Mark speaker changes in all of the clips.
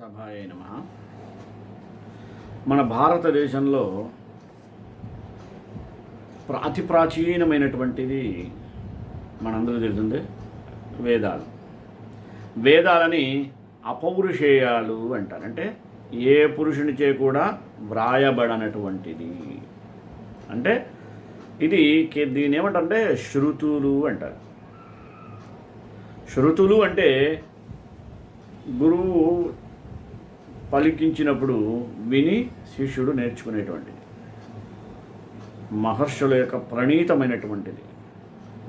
Speaker 1: సభాయ నమః. మన భారతదేశంలో అతి ప్రాచీనమైనటువంటిది మనందరూ తెలిసిందే వేదాలు. వేదాలని అపౌరుషేయాలు అంటారు. అంటే ఏ పురుషునిచే కూడా వ్రాయబడనటువంటిది. అంటే ఇది దీని ఏమంటారంటే శృతులు అంటారు. శృతులు అంటే గురువు పలికించినప్పుడు విని శిష్యుడు నేర్చుకునేటువంటిది. మహర్షుల యొక్క ప్రణీతమైనటువంటిది.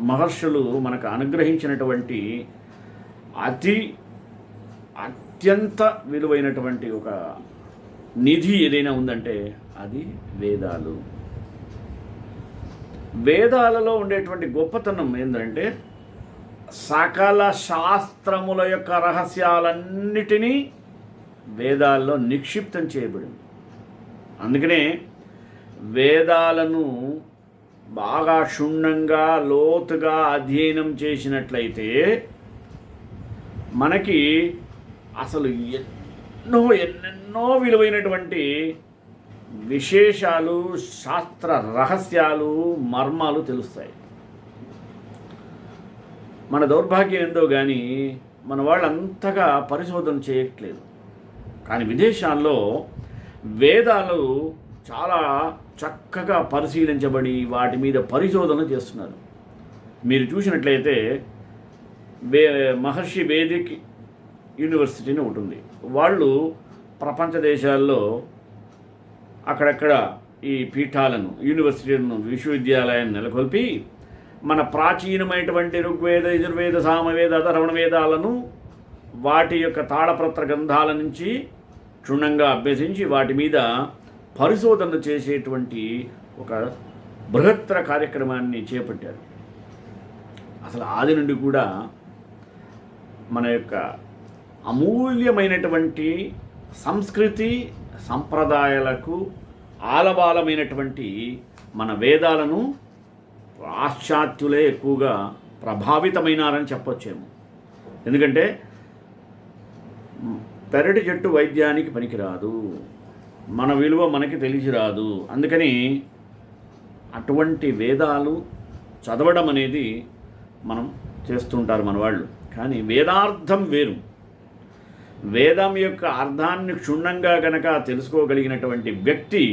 Speaker 1: మహర్షులు మనకు అనుగ్రహించినటువంటి అత్యంత విలువైనటువంటి ఒక నిధి ఏదైనా ఉందంటే అది వేదాలు. వేదాలలో ఉండేటువంటి గొప్పతనం ఏంటంటే సకల శాస్త్రముల యొక్క రహస్యాలన్నిటినీ వేదాల్లో నిక్షిప్తం చేయబడింది. అందుకనే వేదాలను బాగా క్షుణ్ణంగా లోతుగా అధ్యయనం చేసినట్లయితే మనకి అసలు ఎన్నెన్నో విలువైనటువంటి విశేషాలు, శాస్త్ర రహస్యాలు, మర్మాలు తెలుస్తాయి. మన దౌర్భాగ్యం ఏందో కానీ మన వాళ్ళు అంతగా పరిశోధన చేయట్లేదు. కానీ విదేశాల్లో వేదాలు చాలా చక్కగా పరిశీలించబడి వాటి మీద పరిశోధన చేస్తున్నారు. మీరు చూసినట్లయితే మహర్షి వేదిక్ యూనివర్సిటీని ఒకటి ఉంది. వాళ్ళు ప్రపంచ దేశాల్లో అక్కడక్కడ ఈ పీఠాలను, యూనివర్సిటీలను, విశ్వవిద్యాలయాన్ని నెలకొల్పి మన ప్రాచీనమైనటువంటి ఋగ్వేద, యజుర్వేద, సామవేద, అథర్వణ వేదాలను వాటి యొక్క తాళపత్ర గ్రంథాల నుంచి క్షుణ్ణంగా అభ్యసించి వాటి మీద పరిశోధన చేసేటువంటి ఒక బృహత్తర కార్యక్రమాన్ని చేపట్టారు. అసలు ఆది నుండి కూడా మన యొక్క అమూల్యమైనటువంటి సంస్కృతి సంప్రదాయాలకు ఆలవాలమైనటువంటి మన వేదాలను పాశ్చాత్యులే ఎక్కువగా ప్రభావితమైనారని చెప్పొచ్చేమో. ఎందుకంటే పెరటి చెట్టు వైద్యానికి పనికిరాదు, మన విలువ మనకి తెలిసి రాదు. అందుకని అటువంటి వేదాలు చదవడం అనేది మనం చేస్తుంటారు మన వాళ్ళు. కానీ వేదార్థం వేరు. వేదం యొక్క అర్థాన్ని క్షుణ్ణంగా గనక తెలుసుకోగలిగినటువంటి వ్యక్తి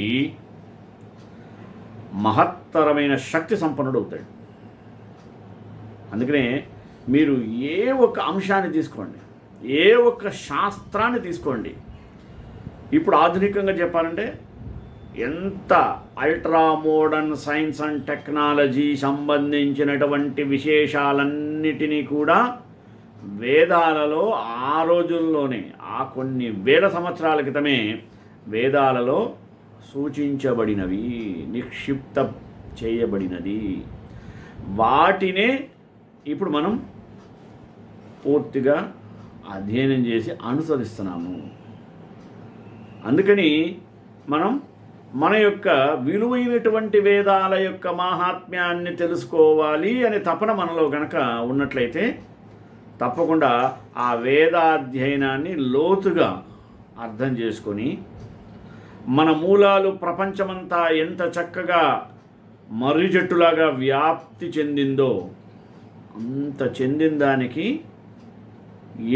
Speaker 1: మహత్తరమైన శక్తి సంపన్నుడు అవుతాడు. అందుకనే మీరు ఏ ఒక్క అంశాన్ని తీసుకోండి, ఏ ఒక్క శాస్త్రాన్ని తీసుకోండి. ఇప్పుడు ఆధునికంగా చెప్పాలంటే ఎంత ultra modern science and technology సంబంధించినటువంటి విశేషాలన్నిటినీ కూడా వేదాలలో ఆ రోజుల్లోనే, ఆ కొన్ని వేల సంవత్సరాల క్రితమే వేదాలలో సూచించబడినవి, నిక్షిప్త చేయబడినది. వాటినే ఇప్పుడు మనం పూర్తిగా అధ్యయనం చేసి అనుసరిస్తున్నాము. అందుకని మనం మన యొక్క విలువైనటువంటి వేదాల యొక్క మాహాత్మ్యాన్ని తెలుసుకోవాలి అనే తపన మనలో గనక ఉన్నట్లయితే తప్పకుండా ఆ వేదాధ్యయనాన్ని లోతుగా అర్థం చేసుకొని మన మూలాలు ప్రపంచమంతా ఎంత చక్కగా మర్రి చెట్టులాగా వ్యాప్తి చెందిందో అంత చెందిన దానికి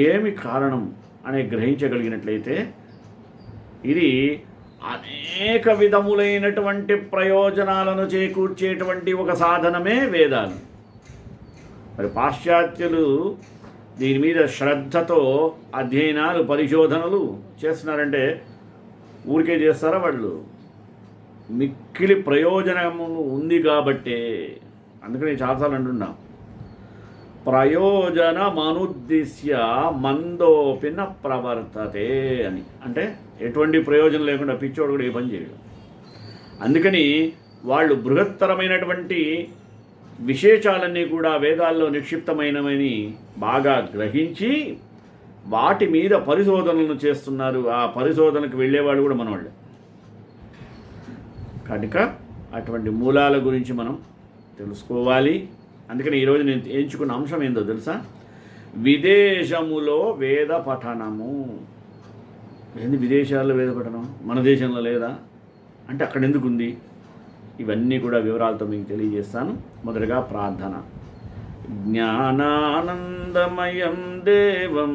Speaker 1: ఏమి కారణం అని గ్రహించగలిగినట్లయితే ఇది అనేక విధములైనటువంటి ప్రయోజనాలను చేకూర్చేటువంటి ఒక సాధనమే వేదాలు. మరి పాశ్చాత్యులు దీని మీద శ్రద్ధతో అధ్యయనాలు, పరిశోధనలు చేస్తున్నారంటే ఊరికే చేస్తారా? వాళ్ళు మిక్కిలి ప్రయోజనము ఉంది కాబట్టే. అందుకని చాలాసార్లు అంటున్నాం, ప్రయోజనమనుద్దిశ్య మందోపిన ప్రవర్తతే అని. అంటే ఎటువంటి ప్రయోజనం లేకుండా పిచ్చోడు కూడా ఏ పని చేయడు. అందుకని వాళ్ళు బృహత్తరమైనటువంటి విశేషాలన్నీ కూడా వేదాల్లో నిక్షిప్తమైనవని బాగా గ్రహించి వాటి మీద పరిశోధనలు చేస్తున్నారు. ఆ పరిశోధనకు వెళ్ళేవాళ్ళు కూడా మనవాళ్ళే. కనుక అటువంటి మూలాల గురించి మనం తెలుసుకోవాలి. అందుకని ఈరోజు నేను ఎంచుకున్న అంశం ఏందో తెలుసా? విదేశములో వేద పఠనము. ఏంది విదేశాల్లో వేద పఠనం మన దేశంలో లేదా అంటే అక్కడ ఎందుకు ఉంది? ఇవన్నీ కూడా వివరాలతో మీకు తెలియజేస్తాను. మొదటగా ప్రార్థన. జ్ఞానానందమయం దేవం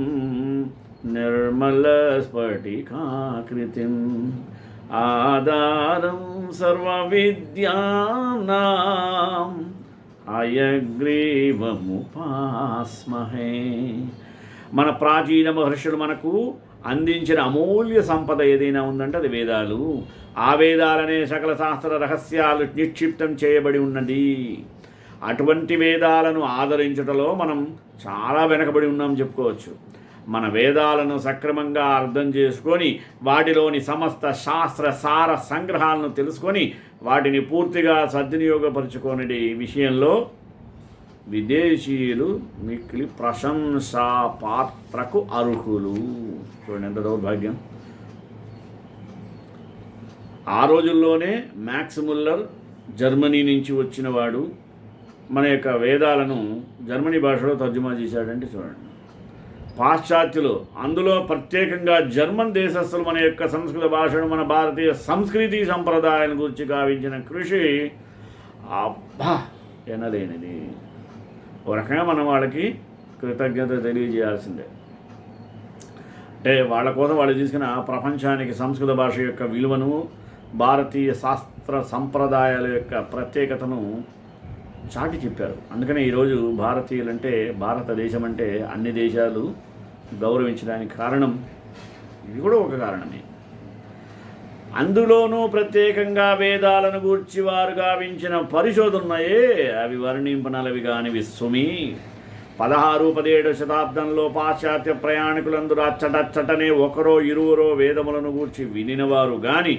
Speaker 1: నిర్మల స్ఫటికాకృతిం ఆధారం సర్వ విద్యానాం హయగ్రీవముపాస్మహే. మన ప్రాచీన మహర్షులు మనకు అందించిన అమూల్య సంపద ఏదైనా ఉందంటే అది వేదాలు. ఆ వేదాలనే సకల శాస్త్ర రహస్యాలు నిక్షిప్తం చేయబడి ఉన్నది. అటువంటి వేదాలను ఆదరించుటలో మనం చాలా వెనకబడి ఉన్నాం చెప్పుకోవచ్చు. మన వేదాలను సక్రమంగా అర్థం చేసుకొని వాటిలోని సమస్త శాస్త్ర సార సంగ్రహాలను తెలుసుకొని వాటిని పూర్తిగా సద్వినియోగపరుచుకునే విషయంలో విదేశీయులు మిక్కిలి ప్రశంసా పాత్రకు అర్హులు. చూడండి ఎంత దౌర్భాగ్యం. ఆ రోజుల్లోనే మ్యాక్స్ ముల్లర్ జర్మనీ నుంచి వచ్చినవాడు మన యొక్క వేదాలను జర్మనీ భాషలో తర్జుమా చేశాడంటే చూడండి. పాశ్చాత్యులు, అందులో ప్రత్యేకంగా జర్మన్ దేశస్థులు మన యొక్క సంస్కృత భాషను, మన భారతీయ సంస్కృతి సంప్రదాయాల గురించి గావించిన కృషి అబ్బా ఎనలేనిది. ఓ రకంగా మనం వాళ్ళకి కృతజ్ఞత తెలియజేయాల్సిందే. అంటే వాళ్ళ కోసం వాళ్ళు తీసుకున్న ప్రపంచానికి సంస్కృత భాష యొక్క విలువను, భారతీయ శాస్త్ర సంప్రదాయాల యొక్క ప్రత్యేకతను చాటి చెప్పారు. అందుకనే ఈరోజు భారతీయులంటే, భారతదేశం అంటే అన్ని దేశాలు గౌరవించడానికి కారణం ఇది కూడా ఒక కారణమే. అందులోనూ ప్రత్యేకంగా వేదాలను గూర్చి వారు గావించిన పరిశోధనయే అవి వర్ణింపనలవి కానివి సుమి. 16-17 శతాబ్దంలో పాశ్చాత్య ప్రయాణికులందరూ అచ్చటచ్చటనే ఒకరో ఇరువురో వేదములను గూర్చి వినినవారు కానీ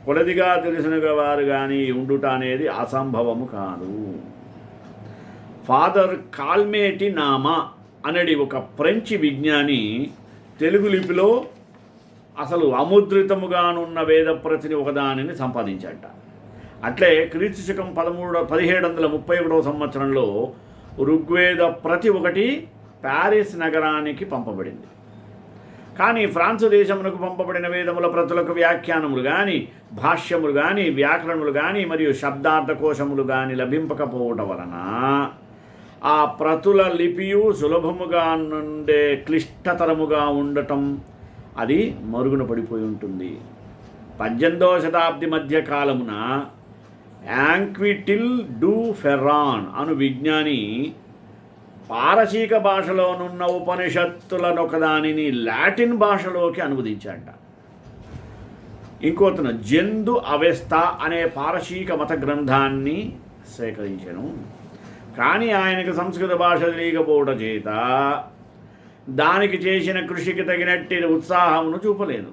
Speaker 1: కొలదిగా తెలిసిన వారు కానీ ఉండుట అనేది అసంభవము కాదు. ఫాదర్ కాల్మేటి నామా అనేది ఒక ఫ్రెంచి విజ్ఞాని తెలుగు లిపిలో అసలు అముద్రితముగానున్న వేదప్రతిని ఒకదానిని సంపాదించాట. అట్లే క్రీస్తు శకం 1731 సంవత్సరంలో ఋగ్వేద ప్రతి ఒకటి ప్యారిస్ నగరానికి పంపబడింది. కానీ ఫ్రాన్సు దేశమునకు పంపబడిన వేదముల ప్రతులకు వ్యాఖ్యానములు కానీ, భాష్యములు కానీ, వ్యాకరణములు కానీ మరియు శబ్దార్థ కోశములు కానీ లభింపకపోవటం వలన ఆ ప్రతుల లిపియు సులభముగా నుండే క్లిష్టతరముగా ఉండటం అది మరుగున పడిపోయి ఉంటుంది. 18వ శతాబ్ది మధ్య కాలమున యాంక్విటిల్ డు ఫెర్రాన్ అను విజ్ఞాని పారసీక భాషలోనున్న ఉపనిషత్తులనొకదానిని లాటిన్ భాషలోకి అనువదించాట. ఇంకోతను జందు అవెస్త అనే పారసీక మత గ్రంథాన్ని సేకరించాను. కానీ ఆయనకు సంస్కృత భాష తెలియకపోవడం చేత దానికి చేసిన కృషికి తగినట్టు ఉత్సాహమును చూపలేదు.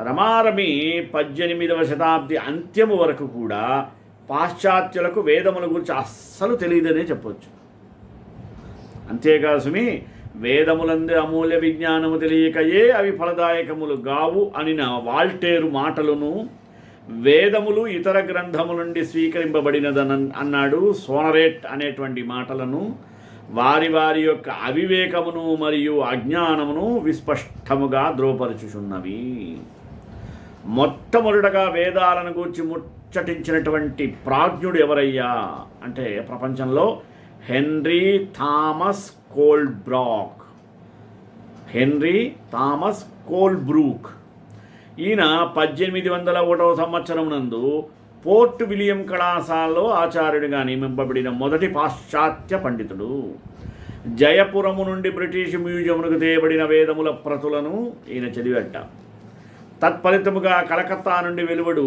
Speaker 1: రమారమి 18వ శతాబ్ది అంత్యము వరకు కూడా పాశ్చాత్యులకు వేదముల గురించి అస్సలు తెలియదనే చెప్పవచ్చు. అంతేకాదు సుమి, వేదములందు అమూల్య విజ్ఞానము తెలియకయే అవి ఫలదాయకములు గావు అనిన వాల్టేరు మాటలను వేదములు ఇతర గ్రంథముల నుండి స్వీకరింపబడినదని అన్నాడు. సోనరేట్ అనేటువంటి మాటలను వారి వారి యొక్క అవివేకమును మరియు అజ్ఞానమును విస్పష్టముగా ధ్రువపరచుచున్నవి. మొట్టమొదటగా వేదాలను గూర్చి ముచ్చటించినటువంటి ప్రాజ్ఞుడు ఎవరయ్యా అంటే ప్రపంచంలో హెన్రీ థామస్ కోల్బ్రూక్. ఈయన 1801 సంవత్సరం నందు పోర్ట్ విలియం కళాశాలలో ఆచార్యుడిగా నియమింపబడిన మొదటి పాశ్చాత్య పండితుడు. జయపురము నుండి బ్రిటిష్ మ్యూజియంకు తేయబడిన వేదముల ప్రతులను ఈయన చదివట. తత్ఫలితముగా కలకత్తా నుండి వెలువడు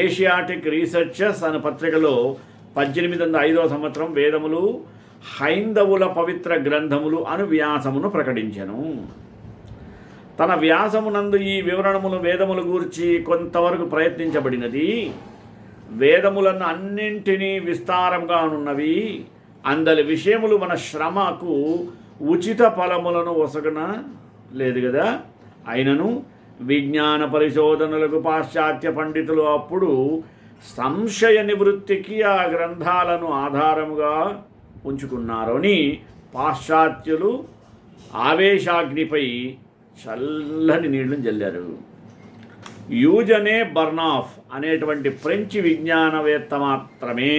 Speaker 1: ఏషియాటిక్ రీసెర్చెస్ అనే పత్రికలో 1805 సంవత్సరం వేదములు హైందవుల పవిత్ర గ్రంథములు అను వ్యాసమును ప్రకటించెను. తన వ్యాసమునందు ఈ వివరణములు వేదముల గూర్చి కొంతవరకు ప్రయత్నించబడినది. వేదములను అన్నింటినీ విస్తారంగా ఉన్నవి. అందరి విషయములు మన శ్రమకు ఉచిత ఫలములను ఒసగన లేదు కదా. అయినను విజ్ఞాన పరిశోధనలకు పాశ్చాత్య పండితులు అప్పుడు సంశయ నివృత్తికి ఆ గ్రంథాలను ఆధారముగా ఉంచుకున్నారని పాశ్చాత్యులు ఆవేశాగ్నిపై చల్లని నీళ్లను జల్లారు. యూజనే బర్నాఫ్ అనేటువంటి ఫ్రెంచి విజ్ఞానవేత్త మాత్రమే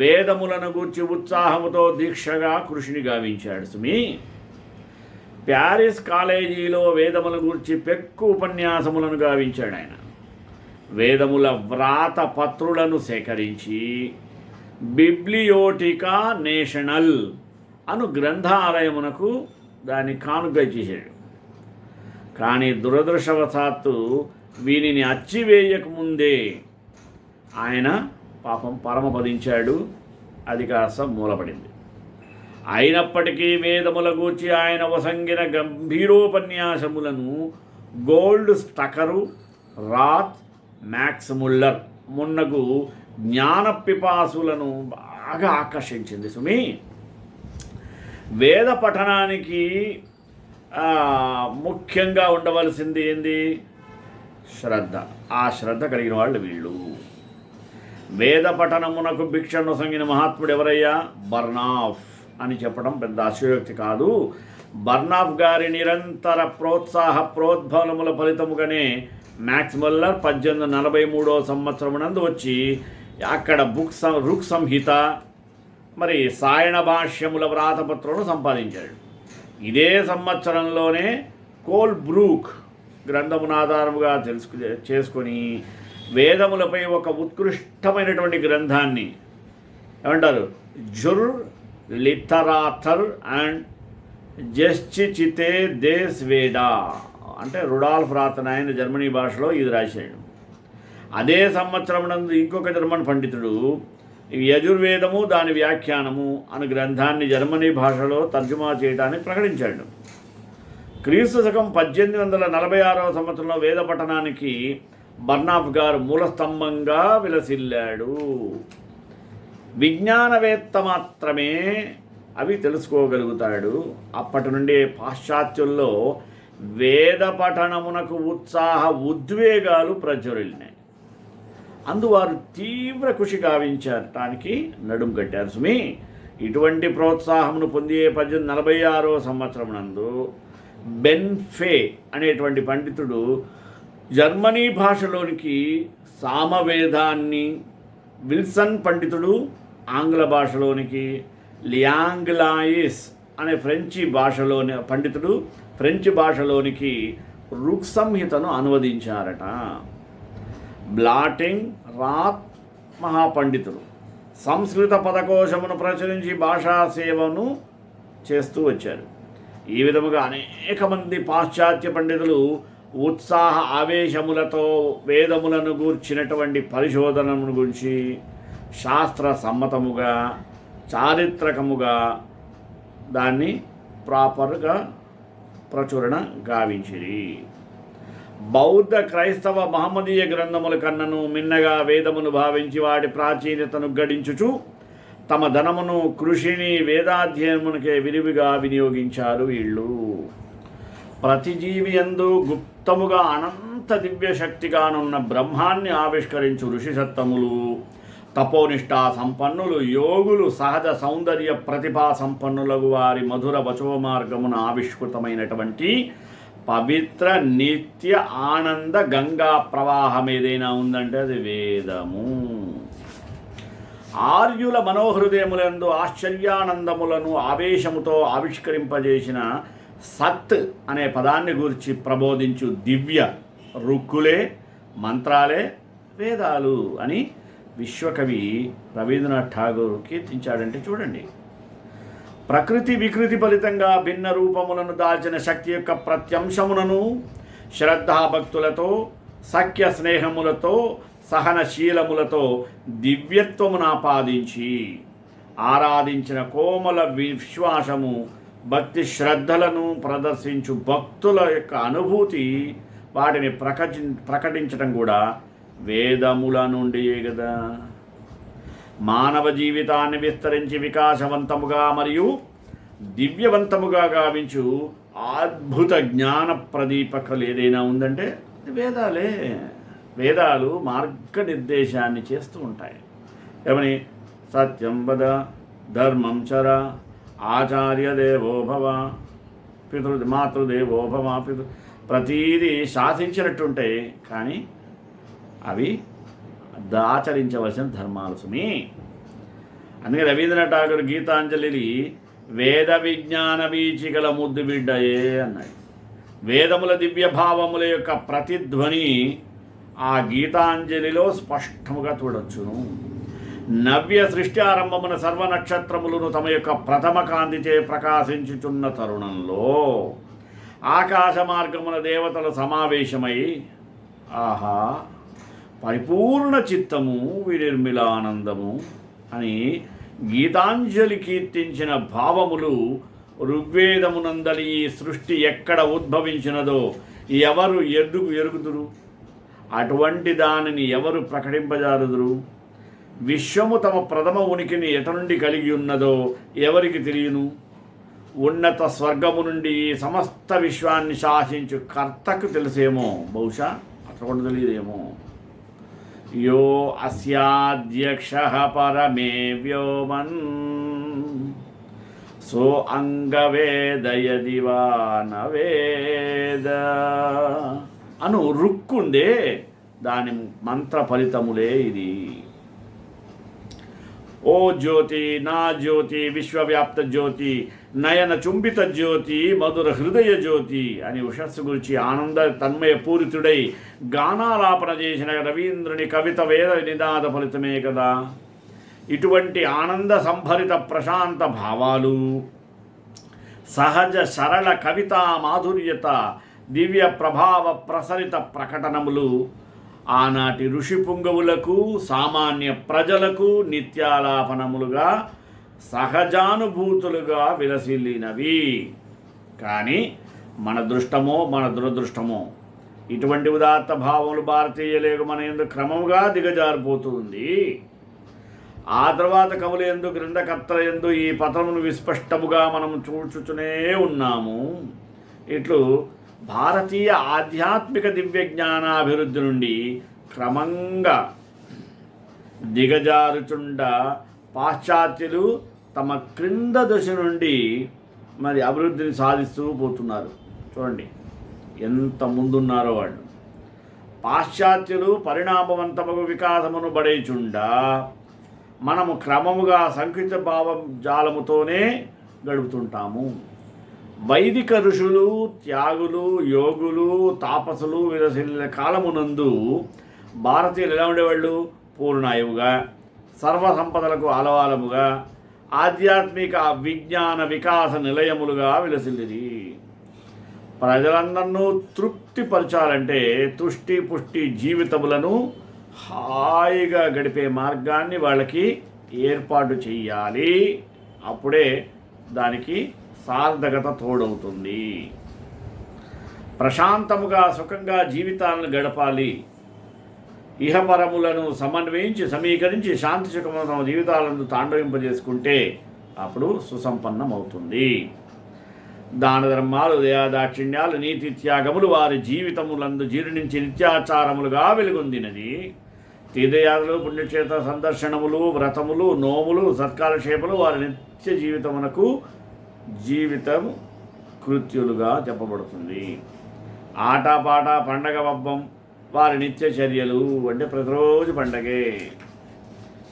Speaker 1: వేదములను గూర్చి ఉత్సాహముతో దీక్షగా కృషిని గావించాడు. సుమి, ప్యారిస్ కాలేజీలో వేదముల గూర్చి పెక్కు ఉపన్యాసములను గావించాడు. ఆయన వేదముల వ్రాత పత్రులను సేకరించి బిబ్లియోటికా నేషనల్ అను గ్రంథాలయమునకు దాన్ని కానుక చేశాడు. కానీ దురదృష్టవశాత్తు వీనిని అచ్చివేయకముందే ఆయన పాపం పరమపదించాడు. అది కాస్త మూలపడింది. అయినప్పటికీ వేదముల గూర్చి ఆయన వసంగిన గంభీరోపన్యాసములను గోల్డ్ స్టకరు, రాత్, మ్యాక్స్ ముల్లర్ మున్నగు జ్ఞాన పిపాసులను బాగా ఆకర్షించింది. సుమి, వేద పఠనానికి ముఖ్యంగా ఉండవలసింది ఏంది? శ్రద్ధ. ఆ శ్రద్ధ కలిగిన వాళ్ళు వీళ్ళు. వేద పఠనమునకు భిక్షను సంగిన మహాత్ముడు ఎవరయ్యా? బర్నాఫ్ అని చెప్పడం పెద్ద అశయోక్తి కాదు. బర్నాఫ్ గారి నిరంతర ప్రోద్బలముల ఫలితముగానే మ్యాక్స్ ముల్లర్ 1843 సంవత్సరమునందు వచ్చి అక్కడ రుక్ సంహిత మరి సాయణ భాష్యముల వ్రాతపత్రులను సంపాదించాడు. ఇదే సంవత్సరంలోనే కోల్బ్రూక్ గ్రంథమును ఆధారముగా చేసుకొని వేదములపై ఒక ఉత్కృష్టమైనటువంటి గ్రంథాన్ని ఏమంటారు? జుర్ లిటరాథర్ అండ్ జెస్చిచితే దేస్ వేడా అంటే రుడాల్ఫ్ రాతనాయన జర్మనీ భాషలో ఇది రాశాడు. అదే సంవత్సరం నందు ఇంకొక జర్మన్ పండితుడు యజుర్వేదము దాని వ్యాఖ్యానము అను గ్రంథాన్ని జర్మనీ భాషలో తర్జుమా చేయడానికి ప్రకటించాడు. క్రీస్తు శకం 1846 సంవత్సరంలో వేద పఠనానికి బర్నాఫ్ గారు మూలస్తంభంగా విలసిల్లాడు. విజ్ఞానవేత్త మాత్రమే అవి తెలుసుకోగలుగుతాడు. అప్పటి నుండి పాశ్చాత్యుల్లో వేద పఠనమునకు ఉత్సాహ ఉద్వేగాలు ప్రజ్వరిల్లినాయి. అందువారు తీవ్ర కృషి గావించటానికి నడుం కట్టారు. సుమి, ఇటువంటి ప్రోత్సాహమును పొంది 1846 సంవత్సరం నందు బెన్ఫే అనేటువంటి పండితుడు జర్మనీ భాషలోనికి సామవేదాన్ని, విల్సన్ పండితుడు ఆంగ్ల భాషలోనికి, లియాంగ్లాయిస్ అనే పండితుడు ఫ్రెంచి భాషలోనికి రుక్ సంహితను అనువదించారట. బ్లాటింగ్ రాత్ మహాపండితుడు సంస్కృత పదకోశమును ప్రచురించి భాషా సేవను చేస్తూ వచ్చారు. ఈ విధముగా అనేక మంది పాశ్చాత్య పండితులు ఉత్సాహ ఆవేశములతో వేదములను గూర్చినటువంటి పరిశోధనను గురించి శాస్త్ర సమ్మతముగా, చారిత్రకముగా దాన్ని ప్రాపర్గా ప్రచురణ గావించిరి. బౌద్ధ, క్రైస్తవ, మహమ్మదీయ గ్రంథముల కన్నను మిన్నగా వేదమును భావించి వాటి ప్రాచీనతను గడించుచు తమ ధనమును, కృషిని వేదాధ్యయనమునకే విరివిగా వినియోగించారు వీళ్ళు. ప్రతి జీవి యందు గుప్తముగా అనంత దివ్యశక్తిగానున్న బ్రహ్మాన్ని ఆవిష్కరించు ఋషిసత్తములు, తపోనిష్టా సంపన్నులు, యోగులు, సహజ సౌందర్య ప్రతిభా సంపన్నులకు వారి మధుర వచో మార్గమున ఆవిష్కృతమైనటువంటి పవిత్ర నిత్య ఆనంద గంగా ప్రవాహం ఏదైనా ఉందంటే అది వేదము. ఆర్యుల మనోహృదయములందు ఆశ్చర్యానందములను ఆవేశముతో ఆవిష్కరింపజేసిన సత్ అనే పదాన్ని గురించి ప్రబోధించు దివ్య రుక్కులే, మంత్రాలే వేదాలు అని విశ్వకవి రవీంద్రనాథ్ ఠాగూర్ కీర్తించాడంటే చూడండి. ప్రకృతి వికృతి ఫలితంగా భిన్న రూపములను దాల్చిన శక్తి యొక్క ప్రత్యంశములను శ్రద్ధాభక్తులతో, సఖ్య స్నేహములతో, సహనశీలములతో దివ్యత్వమును ఆపాదించి ఆరాధించిన కోమల విశ్వాసము, భక్తి శ్రద్ధలను ప్రదర్శించు భక్తుల యొక్క అనుభూతి వాటిని ప్రకటించడం కూడా వేదముల నుండియే కదా. మానవ జీవితాన్ని విస్తరించి వికాసవంతముగా మరియు దివ్యవంతముగా గావించు అద్భుత జ్ఞాన ప్రదీపకలు ఏదైనా ఉందంటే వేదాలే. వేదాలు మార్గనిర్దేశాన్ని చేస్తూ ఉంటాయి. ఏమని? సత్యం వద, ధర్మం చర, ఆచార్య దేవో భవ, మాతృదేవోపమా ప్రతీది శాసించినట్టుంటాయి, కానీ అవి ఆచరించవలసిన ధర్మాలు సుమి. అందుకే రవీంద్రనాథ్ ఠాగూర్ గీతాంజలి వేద విజ్ఞాన వీచికల ముద్దు బిడ్డయే అన్నాడు. వేదముల దివ్య భావముల యొక్క ప్రతిధ్వని ఆ గీతాంజలిలో స్పష్టముగా చూడొచ్చును. నవ్య సృష్టి ఆరంభమున సర్వ నక్షత్రములను తమ యొక్క ప్రథమ కాంతిచే ప్రకాశించుచున్న తరుణంలో ఆకాశ మార్గమున దేవతల సమావేశమై ఆహా పరిపూర్ణ చిత్తము వినిర్మిలానందము అని గీతాంజలి కీర్తించిన భావములు ఋగ్వేదమునందలి ఈ సృష్టి ఎక్కడ ఉద్భవించినదో ఎవరు ఎరుగుదురు? అటువంటి దానిని ఎవరు ప్రకటింపజారుదురు? విశ్వము తమ ప్రథమ ఉనికిని ఎట నుండి కలిగి ఉన్నదో ఎవరికి తెలియను? ఉన్నత స్వర్గము నుండి సమస్త విశ్వాన్ని శాసించు కర్తకు తెలిసేమో, బహుశా అట్లా కూడా తెలియదేమో. యో అస్యాధ్యక్ష పరమే వ్యోమన్ సో అంగవేదయది వా నవేద అను రుక్కుందే దాని మంత్ర ఫలితములే ఇది. ఓ జ్యోతి, నా జ్యోతి, విశ్వవ్యాప్త జ్యోతి, నయన చుంబిత జ్యోతి, మధుర హృదయ జ్యోతి అని ఉషస్సు గురించి ఆనంద తన్మయ పూరితుడై గానాలాపన చేసిన రవీంద్రుని కవిత వేద నినాద ఫలితమే కదా. ఇటువంటి ఆనంద సంభరిత ప్రశాంత భావాలు, సహజ సరళ కవితా మాధుర్యత, దివ్య ప్రభావ ప్రసరిత ప్రకటనములు ఆనాటి ఋషి పుంగవులకు సామాన్య ప్రజలకు నిత్యాలాపనములుగా సహజానుభూతులుగా విలసిల్లినవి. కానీ మన దృష్టమో మన దురదృష్టమో ఇటువంటి ఉదాత్త భావములు భారతీయ లేఖ మన ఎందుకు క్రమముగా దిగజారిపోతుంది. ఆ తర్వాత కవులు ఎందు గ్రంథకర్తల ఎందు ఈ పత్రమును విస్పష్టముగా మనం చూచుతూనే ఉన్నాము. ఇట్లు భారతీయ ఆధ్యాత్మిక దివ్య జ్ఞానాభివృద్ధి నుండి క్రమంగా దిగజారుచుండ పాశ్చాత్యులు తమ క్రింద దశ నుండి మరి అభివృద్ధిని సాధిస్తూ పోతున్నారు. చూడండి ఎంత ముందున్నారో వాళ్ళు. పాశ్చాత్యులు పరిణామవంతమగు వికాసమును బడేచుండా మనము క్రమముగా సంకుచిత భావం జాలముతోనే గడుపుతుంటాము. వైదిక ఋషులు, త్యాగులు, యోగులు, తాపసులు విలసిల్లిన కాలమునందు భారతీయులు ఎలా ఉండేవాళ్ళు? పూర్ణాయువుగా, సర్వసంపదలకు ఆలవాలముగా, ఆధ్యాత్మిక విజ్ఞాన వికాస నిలయములుగా విలసిల్లిరి. ప్రజలందరినూ తృప్తిపరచాలంటే తుష్టి పుష్టి జీవితములను హాయిగా గడిపే మార్గాన్ని వాళ్ళకి ఏర్పాటు చెయ్యాలి. అప్పుడే దానికి సార్థకత తోడవుతుంది. ప్రశాంతముగా సుఖంగా జీవితాలను గడపాలి. ఇహపరములను సమన్వయించి సమీకరించి శాంతి సుఖములను తమ జీవితాలను తాండవింపజేసుకుంటే అప్పుడు సుసంపన్నమవుతుంది. దాన ధర్మాలు, దయాదాక్షిణ్యాలు, నీతి త్యాగములు వారి జీవితములందు జీర్ణించి నిత్యాచారములుగా వెలుగొందినది. తీర్థయాత్రలు, పుణ్యక్షేత్ర సందర్శనములు, వ్రతములు, నోములు, సత్కాలక్షేపములు వారి నిత్య జీవితమునకు జీవితం కృత్యులుగా చెప్పబడుతుంది. ఆటపాట, పండగ పబ్బం వారి నిత్య చర్యలు అంటే ప్రతిరోజు పండగే.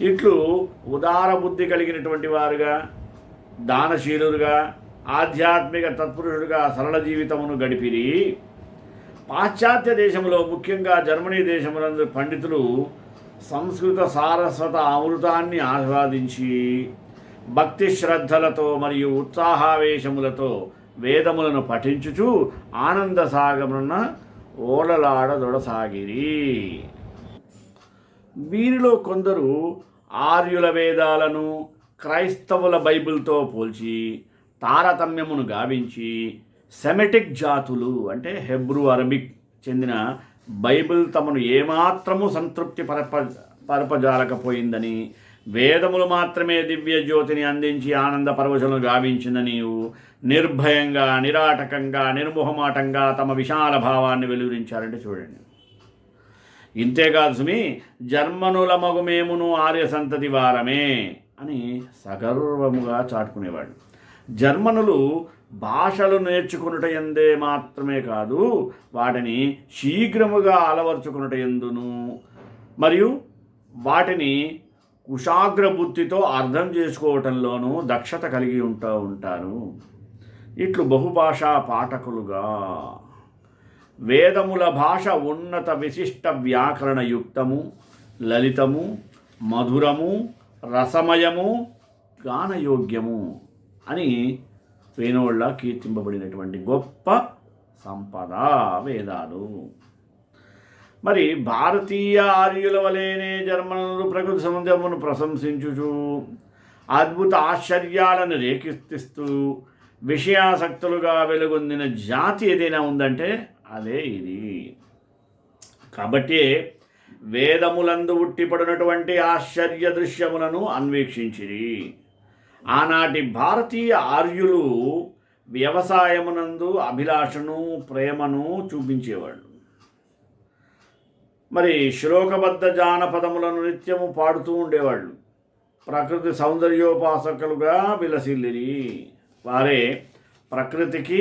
Speaker 1: ఇట్లు ఉదార బుద్ధి కలిగినటువంటి వారుగా, దానశీలుగా, ఆధ్యాత్మిక తత్పురుషుడుగా సరళ జీవితమును గడిపిరి. పాశ్చాత్య దేశంలో ముఖ్యంగా జర్మనీ దేశములందు పండితులు సంస్కృత సారస్వత అమృతాన్ని ఆస్వాదించి భక్తి శ్రద్ధలతో మరియు ఉత్సాహావేశములతో వేదములను పఠించుచు ఆనంద సాగమున ఓడలాడదొడసాగిరి. వీరిలో కొందరు ఆర్యుల వేదాలను క్రైస్తవుల బైబిల్తో పోల్చి తారతమ్యమును గావించి సెమెటిక్ జాతులు అంటే హెబ్రూ, అరబిక్ చెందిన బైబిల్ తమను ఏమాత్రము సంతృప్తి పరపజాలకపోయిందని, వేదములు మాత్రమే దివ్య జ్యోతిని అందించి ఆనంద పరవశులను గావించిందని నిర్భయంగా, నిరాటకంగా, నిర్మోహమాటంగా తమ విశాల భావాన్ని వెలువరించారంటే చూడండి. ఇంతేకాదు సుమి, జర్మనుల మగుమేమును ఆర్య సంతతి వారమే అని సగర్వముగా చాటుకునేవాడు. జర్మనులు భాషలు నేర్చుకునుట ఎందే మాత్రమే కాదు, వాటిని శీఘ్రముగా అలవర్చుకునుట ఎందును, మరియు వాటిని కుశాగ్రబుద్ధితో అర్థం చేసుకోవటంలోనూ దక్షత కలిగి ఉంటారు. ఇట్లు బహుభాషా పాఠకులుగా వేదముల భాష ఉన్నత విశిష్ట వ్యాకరణయుక్తము, లలితము, మధురము, రసమయము, గానయోగ్యము అని వేణోళ్ళ కీర్తింపబడినటువంటి గొప్ప సంపద వేదాలు. మరి భారతీయ ఆర్యుల వలెనే జర్మనులు ప్రకృతి సౌందర్యమును ప్రశంసించుచు అద్భుత ఆశ్చర్యాలను రేకెత్తిస్తూ విషయాసక్తులుగా వెలుగొందిన జాతి ఏదైనా ఉందంటే అదే ఇది. కాబట్టి వేదములందు ఉట్టిపడినటువంటి ఆశ్చర్య దృశ్యములను అన్వేషించిరి. ఆనాటి భారతీయ ఆర్యులు వ్యవసాయమునందు అభిలాషను, ప్రేమను చూపించేవాళ్ళు. మరి శ్లోకబద్ధ జానపదములను నిత్యము పాడుతూ ఉండేవాళ్ళు. ప్రకృతి సౌందర్యోపాసకులుగా విలసిల్లిరి. వారే ప్రకృతికి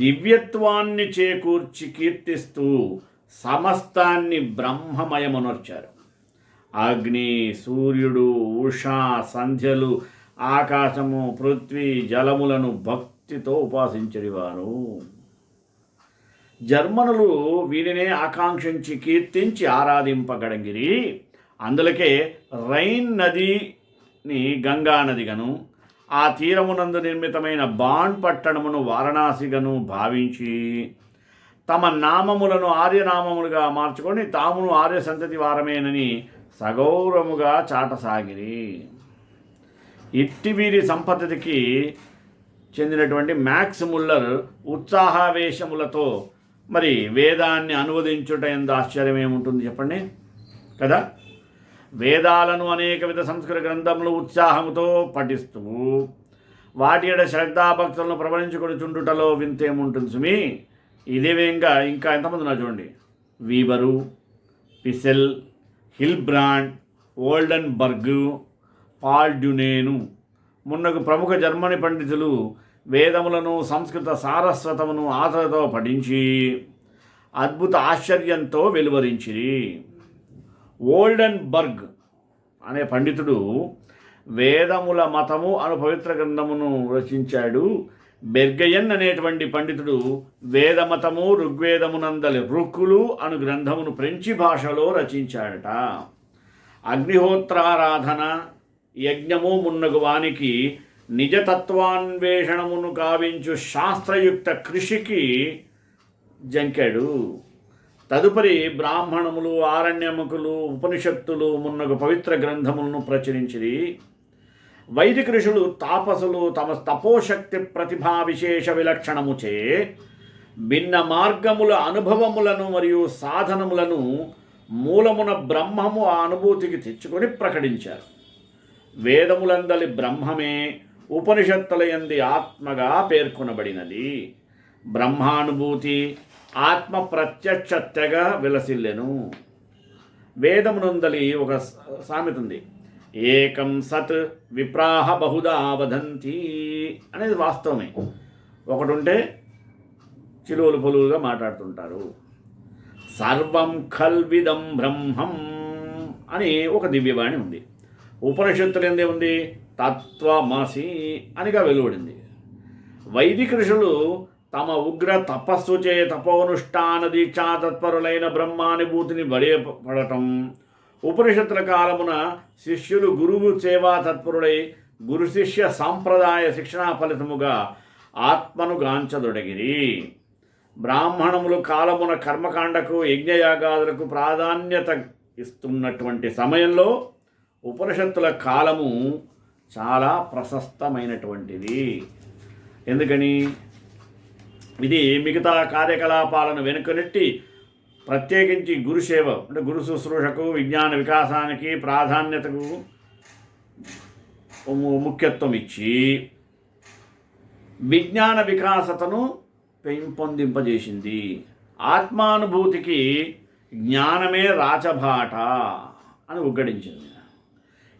Speaker 1: దివ్యత్వాన్ని చేకూర్చి కీర్తిస్తూ సమస్తాన్ని బ్రహ్మమయమనర్చారు. అగ్ని, సూర్యుడు, ఉషా, సంధ్యలు, ఆకాశము, పృథ్వీ, జలములను భక్తితో ఉపాసించేవారు. జర్మనులు వీరినే ఆకాంక్షించి కీర్తించి ఆరాధింపగడంగిరి. అందులకే రైన్ నదిని గంగా నదిగను, ఆ తీరమునందు నిర్మితమైన బాణ్ పట్టణమును వారణాసిగను భావించి తమ నామములను ఆర్యనామములుగా మార్చుకొని తామును ఆర్య సంతతి వారమేనని సగౌరవముగా చాటసాగిరి. ఇట్టి వీరి సంపత్తికి చెందినటువంటి మ్యాక్స్ ముల్లర్ ఉత్సాహావేశములతో మరి వేదాన్ని అనువదించుట ఎంత ఆశ్చర్యం ఏముంటుంది చెప్పండి కదా. వేదాలను అనేక విధ సంస్కృత గ్రంథములు ఉత్సాహముతో పఠిస్తూ వాటి యొక్క శ్రద్ధాభక్తులను ప్రబలించుకొని చుండుటలో వింతేముంటుంది సుమి. ఇదే విధంగా ఇంకా ఎంతమంది ఉన్నారు చూడండి. వీబరు, పిసెల్, హిల్బ్రాండ్, ఓల్డెన్బర్గ్, పాల్ డ్యునేను మున్నగు ప్రముఖ జర్మనీ పండితులు వేదములను, సంస్కృత సారస్వతమును ఆతరతో పఠించి అద్భుత ఆశ్చర్యంతో వెలువరించిరి. ఓల్డెన్బర్గ్ అనే పండితుడు వేదముల మతము అను పవిత్ర గ్రంథమును రచించాడు. బెర్గయన్ అనేటువంటి పండితుడు వేదమతము ఋగ్వేదమునందలి రుక్కులు అను గ్రంథమును ఫ్రెంచి భాషలో రచించాడట. అగ్నిహోత్రారాధన, యజ్ఞము మున్నగు వానికి నిజతత్వాన్వేషణమును కావించు శాస్త్రయుక్త కృషికి జంకాడు. తదుపరి బ్రాహ్మణములు, ఆరణ్యముకులు, ఉపనిషత్తులు మున్నగు పవిత్ర గ్రంథములను ప్రచురించిరి. వైదిక ఋషులు, తాపసులు తమ తపోశక్తి ప్రతిభా విశేష విలక్షణముచే భిన్న మార్గముల అనుభవములను మరియు సాధనములను మూలమున బ్రహ్మము ఆ అనుభూతికి తెచ్చుకొని ప్రకటించారు. వేదములందలి బ్రహ్మమే ఉపనిషత్తుల యందు ఆత్మగా పేర్కొనబడినది. బ్రహ్మానుభూతి ఆత్మ ప్రత్యక్షతగా విలసిల్లెను. వేదమునందలి ఒక సామెత ఉంది, ఏకం సత్ విప్రాహ బహుదా వదంతి అనేది వాస్తవమే. ఒకటి ఉంటే చిలువలు పొలువులుగా మాట్లాడుతుంటారు. సర్వం ఖల్విదం బ్రహ్మం అని ఒక దివ్యవాణి ఉంది. ఉపనిషత్తులు ఏందే ఉంది, తత్వమసి అనిగా వెలువడింది. వైదిక ఋషులు తమ ఉగ్ర తపస్సుచే తపోనుష్ఠాన దీక్షా తత్పరులైన బ్రహ్మానుభూతిని బడిపడటం, ఉపనిషత్తుల కాలమున శిష్యులు గురువు సేవా తత్పరుడై గురు శిష్య సాంప్రదాయ శిక్షణా ఫలితముగా ఆత్మను గాంచదొడగిరి. బ్రాహ్మణములు కాలమున కర్మకాండకు, యజ్ఞయాగాదులకు ప్రాధాన్యత ఇస్తున్నటువంటి సమయంలో ఉపనిషత్తుల కాలము చాలా ప్రశస్తమైనటువంటిది. ఎందుకని? ఇది మిగతా కార్యకలాపాలను వెనుకనెట్టి ప్రత్యేకించి గురుసేవ అంటే గురు శుశ్రూషకు, విజ్ఞాన వికాసానికి ప్రాధాన్యతకు ముఖ్యత్వం ఇచ్చి విజ్ఞాన వికాసతను పెంపొందింపజేసింది. ఆత్మానుభూతికి జ్ఞానమే రాచబాట అని ఉగ్గడించింది.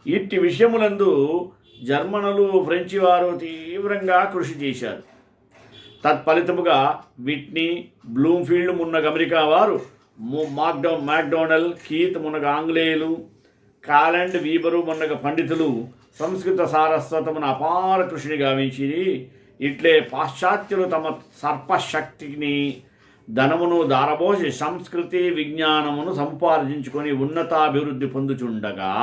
Speaker 1: ఇట్టి విషయములందు జర్మనులు, ఫ్రెంచి వారు తీవ్రంగా కృషి చేశారు. తత్ఫలితముగా విట్నీ, బ్లూమ్ఫీల్డ్ మున్నగ అమెరికా వారు, మ్యాక్డొనాల్డ్, కీత్ మున్నగ ఆంగ్లేయులు, కాలండ్, వీబరు మున్నగ పండితులు సంస్కృత సారస్వతమును అపార కృషిని గావించిరి. ఇట్లే పాశ్చాత్యులు తమ సర్పశక్తిని ధనమును దారబోసి సంస్కృతి విజ్ఞానమును సంపార్జించుకొని ఉన్నతాభివృద్ధి పొందుచుండగా,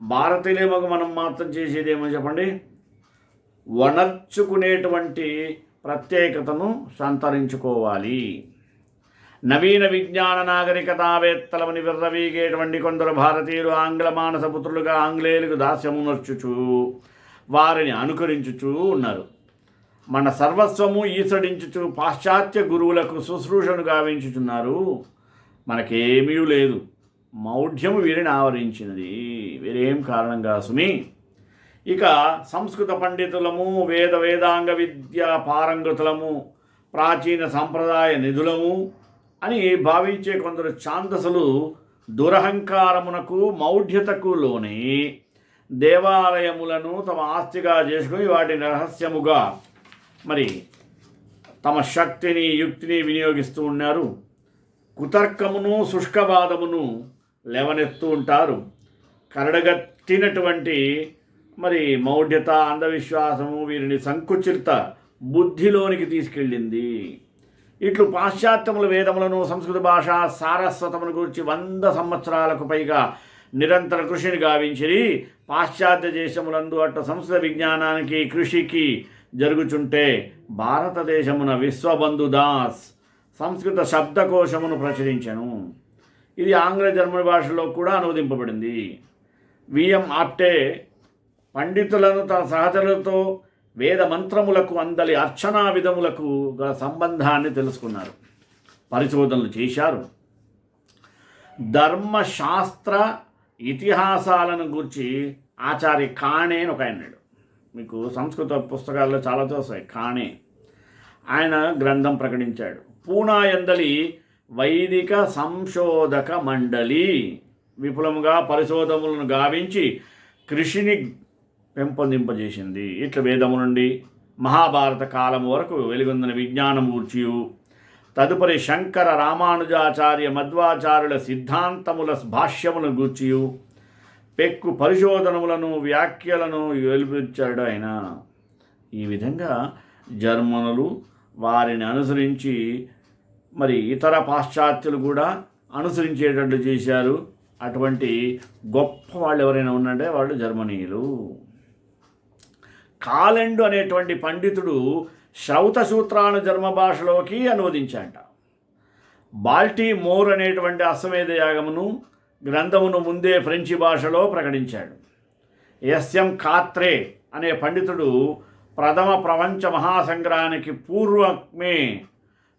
Speaker 1: భారతీయులకు మనం మాత్రం చేసేదేమో చెప్పండి, వనర్చుకునేటువంటి ప్రత్యేకతను సంతరించుకోవాలి. నవీన విజ్ఞాన నాగరికతావేత్తలమని విర్రవీగేటువంటి కొందరు భారతీయులు ఆంగ్ల మానసపుత్రులుగా ఆంగ్లేయులకు దాస్యమునర్చుచు వారిని అనుకరించుచూ ఉన్నారు. మన సర్వస్వము ఈసడించుచు పాశ్చాత్య గురువులకు శుశ్రూషను గావించుచున్నారు. మనకేమీ లేదు, మౌఢ్యము వీరిని ఆవరించినది, వీరేం కారణంగా సుమి. ఇక సంస్కృత పండితులము, వేదాంగ విద్యా పారంగతులము, ప్రాచీన సంప్రదాయ నిధులము అని భావించే కొందరు ఛాందసులు దురహంకారమునకు మౌఢ్యతకు లోని దేవాలయములను తమ ఆస్తిగా చేసుకుని వాటిని రహస్యముగా మరి తమ శక్తిని యుక్తిని వినియోగిస్తూ ఉన్నారు. కుతర్కమును శుష్కవాదమును లేవనెత్తూ ఉంటారు. కరడగట్టినటువంటి మరి మౌఢ్యత, అంధవిశ్వాసము వీరిని సంకుచిత బుద్ధిలోనికి తీసుకెళ్ళింది. ఇట్లు పాశ్చాత్యముల వేదములను, సంస్కృత భాష సారస్వతమును గురించి 100 సంవత్సరాలకు పైగా నిరంతర కృషిని గావించిరి. పాశ్చాత్య దేశములందు అట్ట సంస్కృత విజ్ఞానానికి కృషికి జరుగుచుంటే భారతదేశమున విశ్వబంధుదాస్ సంస్కృత శబ్దకోశమును ప్రచురించెను. ఇది ఆంగ్ల జర్మన్ భాషలో కూడా అనువదింపబడింది. విఎం ఆప్టే పండితులను తన సహచరులతో వేద మంత్రములకు అందలి అర్చనా విధములకు గల సంబంధాన్ని తెలుసుకున్నారు, పరిశోధనలు చేశారు. ధర్మశాస్త్ర ఇతిహాసాలను గూర్చి ఆచార్య కాణే అని ఒక ఆయన్నాడు. మీకు సంస్కృత పుస్తకాల్లో చాలా వస్తాయి. కాణే ఆయన గ్రంథం ప్రకటించాడు. పూనా యందలి వైదిక సంశోధక మండలి విపులముగా పరిశోధనలను గావించి కృషిని పెంపొందింపజేసింది. ఇట్లా వేదము నుండి మహాభారత కాలం వరకు వెలుగొందిన విజ్ఞానం గూర్చియు, తదుపరి శంకర రామానుజాచార్య మధ్వాచార్యుల సిద్ధాంతముల భాష్యములను గూర్చియు పెక్కు పరిశోధనములను వ్యాఖ్యలను వెలువరించాడు ఆయన. ఈ విధంగా జర్మనులు వారిని అనుసరించి మరి ఇతర పాశ్చాత్యులు కూడా అనుసరించేటట్లు చేశారు. అటువంటి గొప్ప వాళ్ళు ఎవరైనా ఉన్నారంటే వాళ్ళు జర్మనీయులు. కాలెండు అనేటువంటి పండితుడు శ్రౌత సూత్రాలను జర్మ భాషలోకి అనువదించాట. బాల్టిమోర్ అనేటువంటి అశ్వమేధ యాగమును గ్రంథమును ముందే ఫ్రెంచి భాషలో ప్రకటించాడు. ఎస్ఎం కాత్రే అనే పండితుడు ప్రథమ ప్రపంచ మహాసంగ్రహానికి పూర్వమే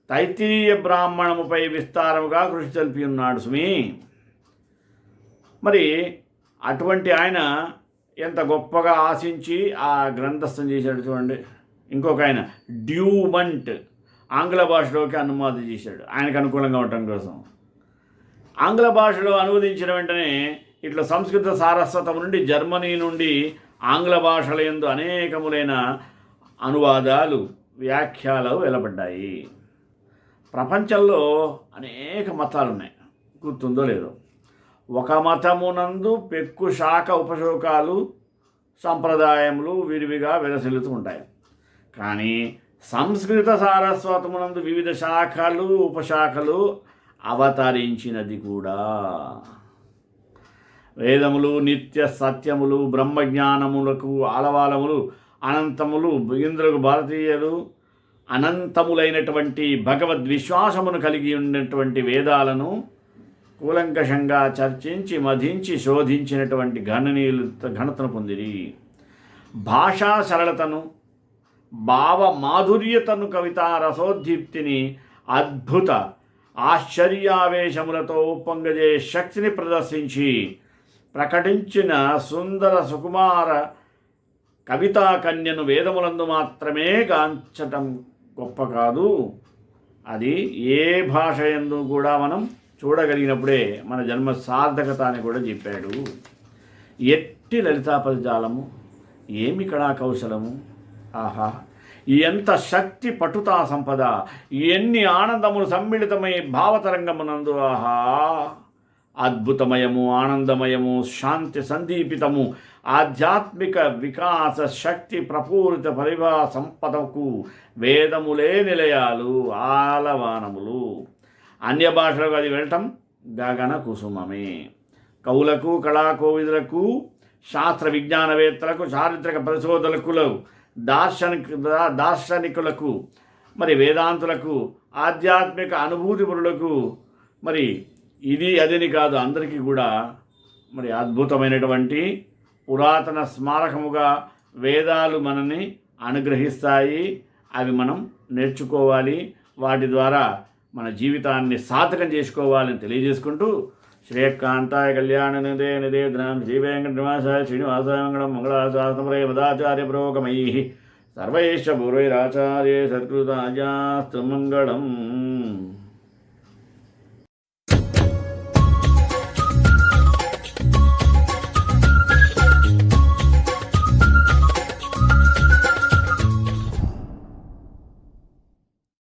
Speaker 1: తైత్తిరీయ బ్రాహ్మణముపై విస్తారముగా కృషి తెలిపి ఉన్నాడు సుమి. మరి అటువంటి ఆయన ఎంత గొప్పగా ఆశించి ఆ గ్రంథస్థం చేశాడు చూడండి. ఇంకొక ఆయన డ్యూమంట్ ఆంగ్ల భాషలోకి అనువాదం చేశాడు ఆయనకు అనుకూలంగా ఉండటం కోసం. ఆంగ్ల భాషలో అనువదించిన వెంటనే ఇట్లా సంస్కృత సారస్వతం నుండి జర్మనీ నుండి ఆంగ్ల భాషల యందు అనేకములైన అనువాదాలు వ్యాఖ్యలు వెలువడ్డాయి. ప్రపంచంలో అనేక మతాలు ఉన్నాయి, గుర్తుందో లేదో. ఒక మతమునందు పెక్కు శాఖ ఉపశోకాలు సంప్రదాయములు విరివిగా విలసిల్లుతూ ఉంటాయి. కానీ సంస్కృత సారస్వతమునందు వివిధ శాఖలు ఉపశాఖలు అవతరించినది కూడా. వేదములు నిత్య సత్యములు, బ్రహ్మజ్ఞానములకు ఆలవాలములు, అనంతములు, ఇంద్రులకు భారతీయులు అనంతములైనటువంటి భగవద్విశ్వాసమును కలిగి ఉన్నటువంటి వేదాలను కూలంకషంగా చర్చించి మధించి శోధించినటువంటి ఘనతను పొందిరి. భాషా సరళతను, భావ మాధుర్యతను, కవితా రసోద్దీప్తిని, అద్భుత ఆశ్చర్యావేశములతో ఉప్పొంగజే శక్తిని ప్రదర్శించి ప్రకటించిన సుందర సుకుమార కవితా కన్యను వేదములందు మాత్రమే గాంచటం గొప్ప కాదు, అది ఏ భాష యందు కూడా మనం చూడగలిగినప్పుడే మన జన్మ సార్థకత అని కూడా చెప్పాడు. ఎట్టి లలితాపదజాలము, ఏమి కళా కౌశలము, ఆహా! ఎంత శక్తి పటుతా సంపద, ఎన్ని ఆనందములు సమ్మిళితమై భావతరంగమునందు. ఆహా, అద్భుతమయము, ఆనందమయము, శాంతి సందీపితము, ఆధ్యాత్మిక వికాస శక్తి ప్రపూరిత పరిభా సంపదకు వేదములే నిలయాలు, ఆలవానములు. అన్య భాషలకు అది వెళ్ళటం గగన కుసుమమే. కవులకు, కళాకోవిదులకు, శాస్త్ర విజ్ఞానవేత్తలకు, చారిత్రక పరిశోధకులకు, దార్శనికులకు, మరి వేదాంతులకు, ఆధ్యాత్మిక అనుభూతిపరులకు, మరి ఇది అదిని కాదు, అందరికీ కూడా మరి అద్భుతమైనటువంటి పురాతన స్మారకముగా వేదాలు మనని అనుగ్రహిస్తాయి. అవి మనం నేర్చుకోవాలి, వాటి ద్వారా మన జీవితాన్ని సార్థకం చేసుకోవాలని తెలియజేసుకుంటూ, శ్రేయకాంతాయ కళ్యాణ నిదే నిదేధనం శ్రీ వెంకటనివాసాయ శ్రీనివాసాయ మంగళం మంగళాశాస్త్రమురే మదాచార్య పురోగమై సర్వైశ్చ పూర్వైరాచార్య సత్కృతాయాస్తు మంగళం.